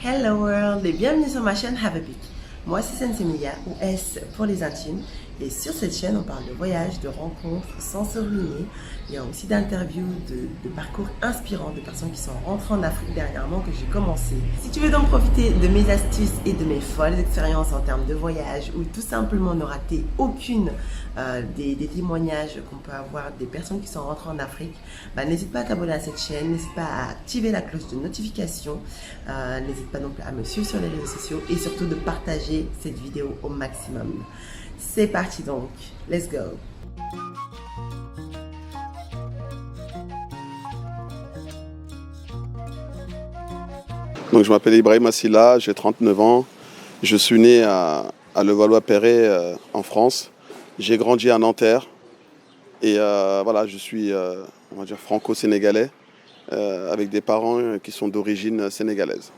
Hello world et bienvenue sur ma chaîne Have a Peek. Moi c'est Sensemilia ou S pour les intimes et sur cette chaîne on parle de voyages, de rencontres sans se ruiner. Il y a aussi d'interviews, de parcours inspirants de personnes qui sont rentrées en Afrique dernièrement que j'ai commencé. Si tu veux donc profiter de mes astuces et de mes folles expériences en termes de voyage ou tout simplement ne rater aucune des témoignages qu'on peut avoir des personnes qui sont rentrées en Afrique, n'hésite pas à t'abonner à cette chaîne, n'hésite pas à activer la cloche de notification, n'hésite pas non plus à me suivre sur les réseaux sociaux et surtout de partager cette vidéo au maximum. C'est parti donc, let's go! Donc, je m'appelle Ibrahim Assila, j'ai 39 ans. Je suis né à Levallois-Perret en France. J'ai grandi à Nanterre et voilà, je suis on va dire franco-sénégalais avec des parents qui sont d'origine sénégalaise.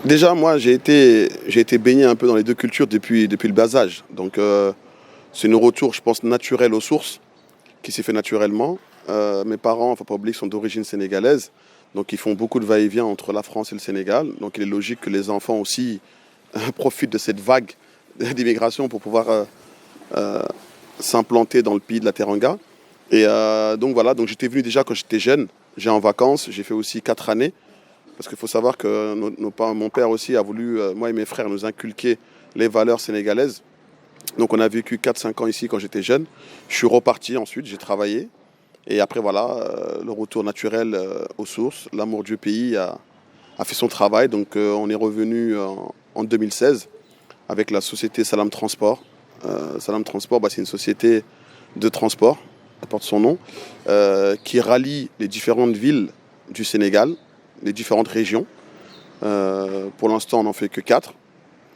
Déjà, moi, j'ai été baigné un peu dans les deux cultures depuis le bas âge. Donc, c'est une retour, je pense, naturelle aux sources, qui s'est fait naturellement. Mes parents, il ne faut pas oublier, sont d'origine sénégalaise. Donc, ils font beaucoup de va-et-vient entre la France et le Sénégal. Donc, il est logique que les enfants aussi profitent de cette vague d'immigration pour pouvoir s'implanter dans le pays de la Teranga. Et donc, voilà. Donc, j'étais venu déjà quand j'étais jeune. J'ai en vacances. J'ai fait aussi 4 années. Parce qu'il faut savoir que mon père aussi a voulu, moi et mes frères, nous inculquer les valeurs sénégalaises. Donc on a vécu 4-5 ans ici quand j'étais jeune. Je suis reparti ensuite, j'ai travaillé. Et après voilà, le retour naturel aux sources, l'amour du pays a fait son travail. Donc on est revenu en 2016 avec la société Salam Transport. Salam Transport, c'est une société de transport, ça porte son nom, qui rallie les différentes villes du Sénégal, les différentes régions. Pour l'instant, on n'en fait que 4.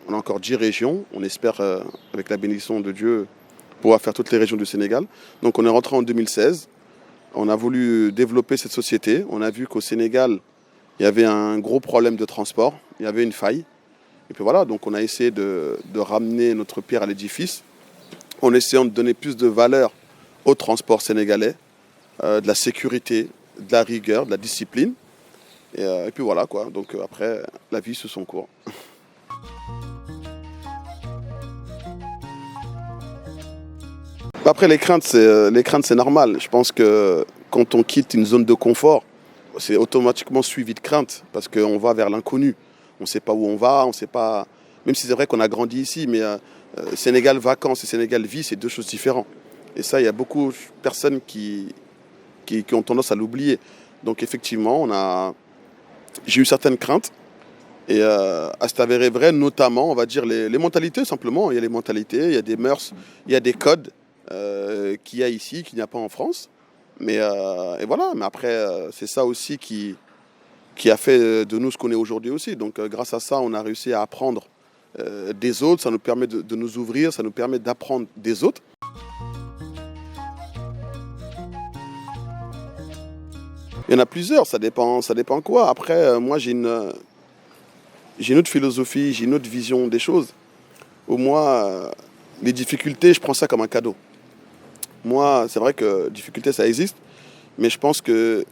On a encore 10 régions. On espère, avec la bénédiction de Dieu, pouvoir faire toutes les régions du Sénégal. Donc on est rentré en 2016. On a voulu développer cette société. On a vu qu'au Sénégal, il y avait un gros problème de transport. Il y avait une faille. Et puis voilà, donc on a essayé de ramener notre pierre à l'édifice en essayant de donner plus de valeur au transport sénégalais, de la sécurité, de la rigueur, de la discipline. Et puis voilà quoi, donc après, la vie suit son cours. Après les craintes, c'est normal. Je pense que quand on quitte une zone de confort, c'est automatiquement suivi de craintes parce qu'on va vers l'inconnu. On ne sait pas où on va, on ne sait pas. Même si c'est vrai qu'on a grandi ici, mais Sénégal vacances et Sénégal vie, c'est deux choses différentes. Et ça, il y a beaucoup de personnes qui ont tendance à l'oublier. Donc effectivement, j'ai eu certaines craintes et à s'est avéré vrai, notamment, on va dire, les mentalités simplement. Il y a les mentalités, il y a des mœurs, il y a des codes qu'il y a ici, qu'il n'y a pas en France. Et voilà, mais après, c'est ça aussi qui a fait de nous ce qu'on est aujourd'hui aussi. Donc grâce à ça, on a réussi à apprendre des autres, ça nous permet de nous ouvrir, ça nous permet d'apprendre des autres. Il y en a plusieurs, ça dépend quoi. Après, moi, j'ai une autre philosophie, j'ai une autre vision des choses. Où moi, les difficultés, je prends ça comme un cadeau. Moi, c'est vrai que difficultés, ça existe, mais je pense que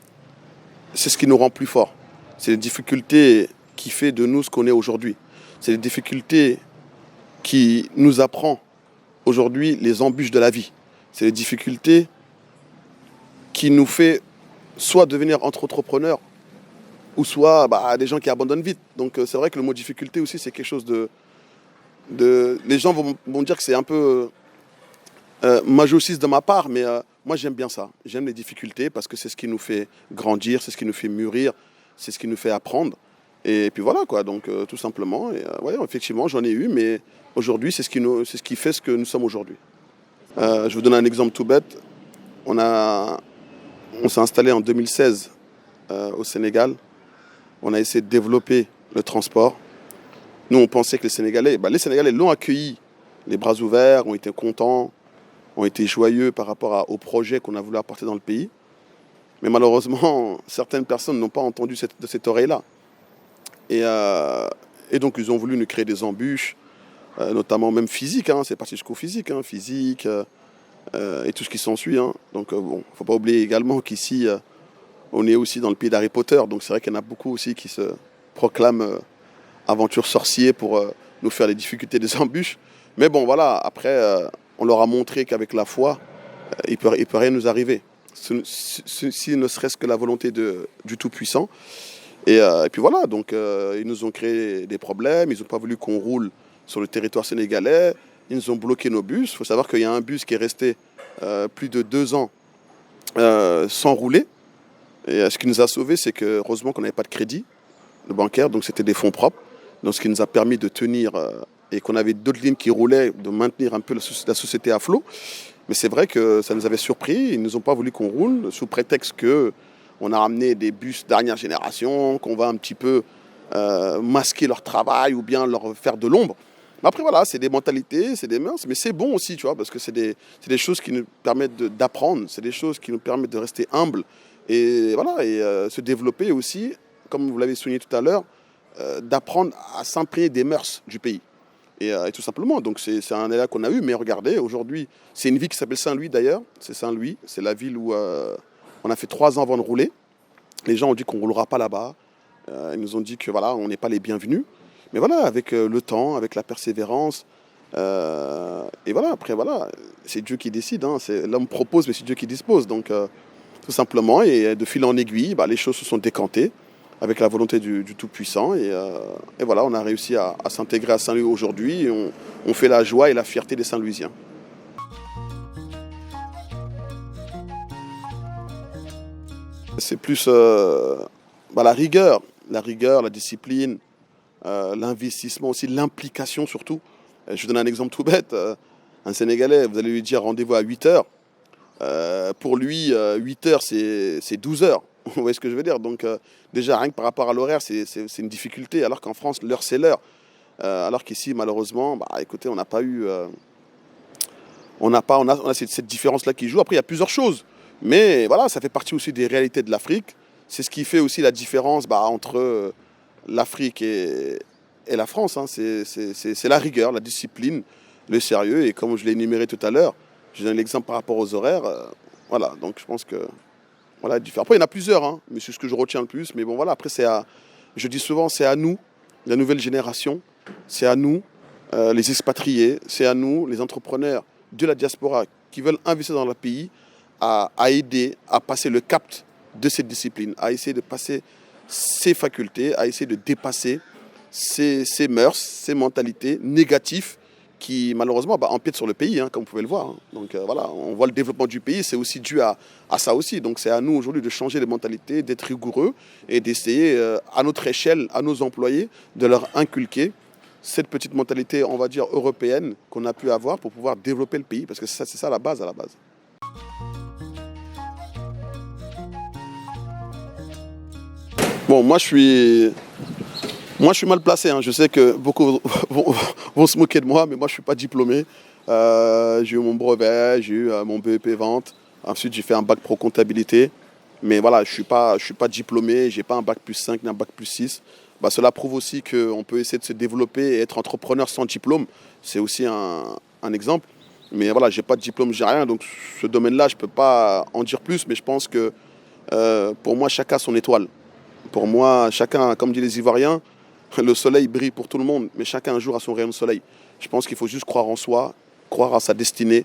c'est ce qui nous rend plus forts. C'est les difficultés qui fait de nous ce qu'on est aujourd'hui. C'est les difficultés qui nous apprend aujourd'hui les embûches de la vie. C'est les difficultés qui nous fait soit devenir entrepreneur, ou soit des gens qui abandonnent vite. Donc c'est vrai que le mot difficulté aussi, c'est quelque chose les gens vont dire que c'est un peu majociste de ma part, mais moi j'aime bien ça. J'aime les difficultés parce que c'est ce qui nous fait grandir, c'est ce qui nous fait mûrir, c'est ce qui nous fait apprendre. Et puis voilà quoi, donc tout simplement. Et, ouais, effectivement, j'en ai eu, mais aujourd'hui, c'est ce qui fait ce que nous sommes aujourd'hui. Je vous donne un exemple tout bête. On s'est installé en 2016 au Sénégal. On a essayé de développer le transport. Nous, on pensait que les Sénégalais l'ont accueilli, les bras ouverts, ont été contents, ont été joyeux par rapport au projet qu'on a voulu apporter dans le pays. Mais malheureusement, certaines personnes n'ont pas entendu de cette oreille-là. Et Et donc, ils ont voulu nous créer des embûches, notamment même physiques, hein, c'est parti jusqu'au physique, hein, physique et tout ce qui s'ensuit. Hein. Donc, bon, il ne faut pas oublier également qu'ici, on est aussi dans le pays d'Harry Potter. Donc, c'est vrai qu'il y en a beaucoup aussi qui se proclament aventures sorciers pour nous faire les difficultés des embûches. Mais bon, voilà, après, on leur a montré qu'avec la foi, il peut rien nous arriver. Si ne serait-ce que la volonté du Tout-Puissant. Et puis voilà, donc ils nous ont créé des problèmes, ils n'ont pas voulu qu'on roule sur le territoire sénégalais, ils nous ont bloqué nos bus. Il faut savoir qu'il y a un bus qui est resté plus de 2 ans sans rouler. Et ce qui nous a sauvés, c'est que heureusement qu'on n'avait pas de crédit bancaire, donc c'était des fonds propres. Donc ce qui nous a permis de tenir et qu'on avait d'autres lignes qui roulaient, de maintenir un peu la société à flot. Mais c'est vrai que ça nous avait surpris, ils ne nous ont pas voulu qu'on roule sous prétexte qu'on a ramené des bus dernière génération, qu'on va un petit peu masquer leur travail ou bien leur faire de l'ombre. Mais après voilà, c'est des mentalités, c'est des mœurs, mais c'est bon aussi, tu vois, parce que c'est des choses qui nous permettent d'apprendre, c'est des choses qui nous permettent de rester humbles et voilà, et se développer aussi, comme vous l'avez souligné tout à l'heure, d'apprendre à s'imprégner des mœurs du pays. Et tout simplement, donc c'est un élan qu'on a eu, mais regardez, aujourd'hui, c'est une ville qui s'appelle Saint-Louis d'ailleurs, c'est Saint-Louis, c'est la ville où on a fait 3 ans avant de rouler. Les gens ont dit qu'on ne roulera pas là-bas, ils nous ont dit que voilà, on n'est pas les bienvenus. Mais voilà, avec le temps, avec la persévérance, et voilà, après voilà, c'est Dieu qui décide, hein, l'homme propose, mais c'est Dieu qui dispose. Donc tout simplement, et de fil en aiguille, les choses se sont décantées avec la volonté du Tout-Puissant. Et voilà, on a réussi à s'intégrer à Saint-Louis aujourd'hui. Et on fait la joie et la fierté des Saint-Louisiens. C'est plus la rigueur, la discipline, l'investissement aussi, l'implication surtout. Je vous donne un exemple tout bête. Un Sénégalais, vous allez lui dire rendez-vous à 8 heures. Pour lui, 8 heures, c'est 12 heures. Vous voyez ce que je veux dire? Donc déjà, rien que par rapport à l'horaire, c'est une difficulté. Alors qu'en France, l'heure, c'est l'heure. Alors qu'ici, malheureusement, écoutez, on n'a pas eu... on a cette différence-là qui joue. Après, il y a plusieurs choses. Mais voilà, ça fait partie aussi des réalités de l'Afrique. C'est ce qui fait aussi la différence entre l'Afrique et la France. Hein. C'est la rigueur, la discipline, le sérieux. Et comme je l'ai énuméré tout à l'heure, je donne l'exemple par rapport aux horaires. Voilà, donc je pense que... Voilà, différent. Après, il y en a plusieurs, hein, mais c'est ce que je retiens le plus. Mais bon, voilà, après, je dis souvent, c'est à nous, la nouvelle génération, c'est à nous, les expatriés, c'est à nous, les entrepreneurs de la diaspora qui veulent investir dans le pays, à aider à passer le cap de cette discipline, à essayer de passer ses facultés, à essayer de dépasser ces mœurs, ces mentalités négatives qui malheureusement empiètent sur le pays, hein, comme vous pouvez le voir. Hein. Donc voilà, on voit le développement du pays, c'est aussi dû à ça aussi. Donc c'est à nous aujourd'hui de changer les mentalités, d'être rigoureux et d'essayer à notre échelle, à nos employés, de leur inculquer cette petite mentalité, on va dire, européenne qu'on a pu avoir pour pouvoir développer le pays. Parce que c'est ça la base à la base. Bon, moi je suis mal placé, hein. Je sais que beaucoup vont se moquer de moi, mais moi je ne suis pas diplômé. J'ai eu mon brevet, j'ai eu mon BEP vente. Ensuite j'ai fait un bac pro comptabilité. Mais voilà, je suis pas diplômé, je n'ai pas un bac plus 5 ni un bac plus 6. Cela prouve aussi qu'on peut essayer de se développer et être entrepreneur sans diplôme. C'est aussi un exemple. Mais voilà, je n'ai pas de diplôme, j'ai rien. Donc ce domaine-là, je ne peux pas en dire plus. Mais je pense que pour moi, chacun a son étoile. Pour moi, chacun, comme disent les Ivoiriens, le soleil brille pour tout le monde, mais chacun un jour a son rayon de soleil. Je pense qu'il faut juste croire en soi, croire à sa destinée,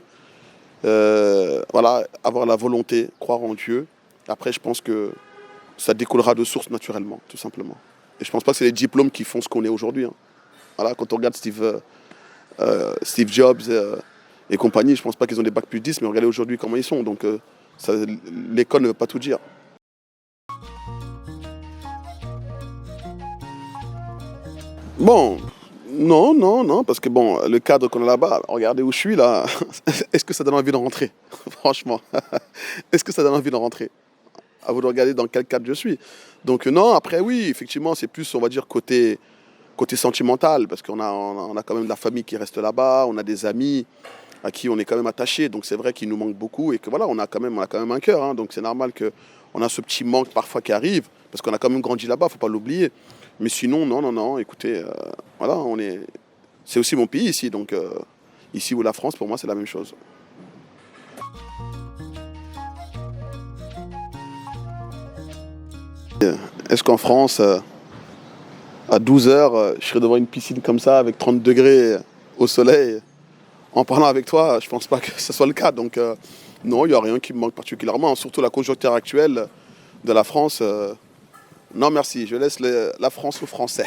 avoir la volonté, croire en Dieu. Après, je pense que ça découlera de source naturellement, tout simplement. Et je ne pense pas que c'est les diplômes qui font ce qu'on est aujourd'hui. Hein. Voilà, quand on regarde Steve Jobs et compagnie, je ne pense pas qu'ils ont des bacs plus 10, mais regardez aujourd'hui comment ils sont. Donc l'école ne veut pas tout dire. Bon, non, parce que bon, le cadre qu'on a là-bas, regardez où je suis là, est-ce que ça donne envie de rentrer? Franchement, est-ce que ça donne envie de rentrer? À vous de regarder dans quel cadre je suis. Donc non, après oui, effectivement, c'est plus, on va dire, côté sentimental, parce qu'on a quand même de la famille qui reste là-bas, on a des amis à qui on est quand même attaché, donc c'est vrai qu'il nous manque beaucoup et que voilà, on a quand même un cœur, hein, donc c'est normal qu'on a ce petit manque parfois qui arrive, parce qu'on a quand même grandi là-bas, faut pas l'oublier. Mais sinon, non, écoutez, voilà, c'est aussi mon pays ici, donc ici ou la France, pour moi, c'est la même chose. Est-ce qu'en France, à 12 heures, je serais devant une piscine comme ça, avec 30 degrés au soleil, en parlant avec toi? Je pense pas que ce soit le cas. Donc non, il n'y a rien qui me manque particulièrement, surtout la conjoncture actuelle de la France. Non merci, je laisse la France aux Français.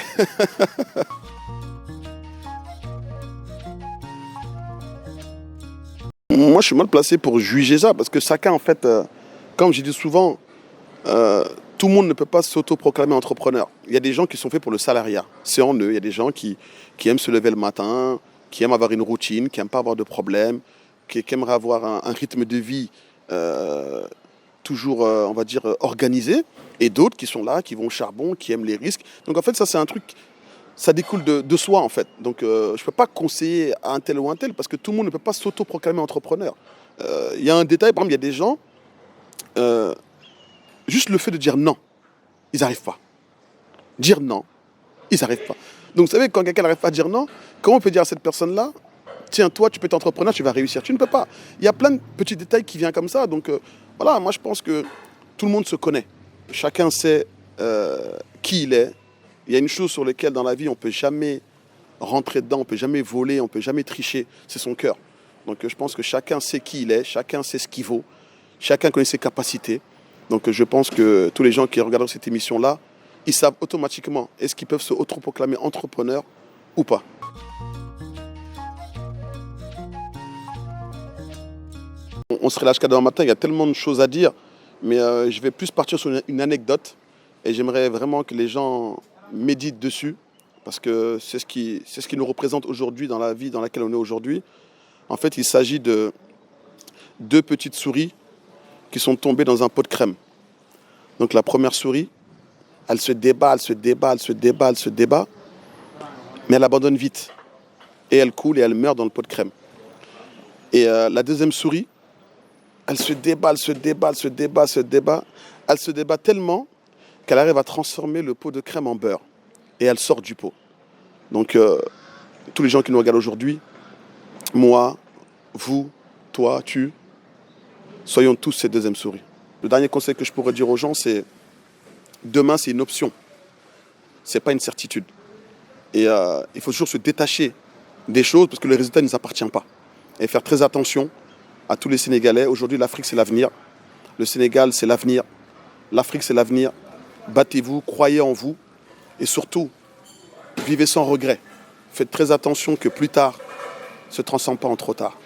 Moi, je suis mal placé pour juger ça, parce que chacun, en fait, comme je dis souvent, tout le monde ne peut pas s'autoproclamer entrepreneur. Il y a des gens qui sont faits pour le salariat. C'est en eux. Il y a des gens qui aiment se lever le matin, qui aiment avoir une routine, qui n'aiment pas avoir de problème, qui aimeraient avoir un rythme de vie toujours, on va dire, organisé. Et d'autres qui sont là, qui vont au charbon, qui aiment les risques. Donc en fait, ça, c'est un truc, ça découle de soi, en fait. Donc je ne peux pas conseiller à un tel ou un tel, parce que tout le monde ne peut pas s'autoproclamer entrepreneur. Il y a un détail, par exemple, il y a des gens... juste le fait de dire non, ils n'arrivent pas. Dire non, ils n'arrivent pas. Donc vous savez, quand quelqu'un n'arrive pas à dire non, comment on peut dire à cette personne-là, tiens, toi, tu peux être entrepreneur, tu vas réussir? Tu ne peux pas. Il y a plein de petits détails qui viennent comme ça. Donc voilà, moi je pense que tout le monde se connaît. Chacun sait qui il est. Il y a une chose sur laquelle dans la vie, on ne peut jamais rentrer dedans, on ne peut jamais voler, on ne peut jamais tricher, c'est son cœur. Donc je pense que chacun sait qui il est, chacun sait ce qu'il vaut, chacun connaît ses capacités. Donc je pense que tous les gens qui regardent cette émission-là, ils savent automatiquement est-ce qu'ils peuvent se autoproclamer entrepreneurs ou pas. On se relâche jusqu'à demain matin, il y a tellement de choses à dire, mais je vais plus partir sur une anecdote et j'aimerais vraiment que les gens méditent dessus, parce que c'est ce qui nous représente aujourd'hui dans la vie dans laquelle on est aujourd'hui. En fait, il s'agit de 2 petites souris qui sont tombées dans un pot de crème. Donc la première souris, elle se débat, mais elle abandonne vite. Et elle coule et elle meurt dans le pot de crème. Et la deuxième souris, elle se débat. Elle se débat tellement qu'elle arrive à transformer le pot de crème en beurre. Et elle sort du pot. Donc tous les gens qui nous regardent aujourd'hui, moi, vous, toi, tu, soyons tous ces deuxièmes souris. Le dernier conseil que je pourrais dire aux gens, c'est demain, c'est une option. Ce n'est pas une certitude. Et il faut toujours se détacher des choses parce que le résultat ne nous appartient pas. Et faire très attention à tous les Sénégalais. Aujourd'hui, l'Afrique, c'est l'avenir. Le Sénégal, c'est l'avenir. L'Afrique, c'est l'avenir. Battez-vous, croyez en vous. Et surtout, vivez sans regret. Faites très attention que plus tard ne se transforme pas en trop tard.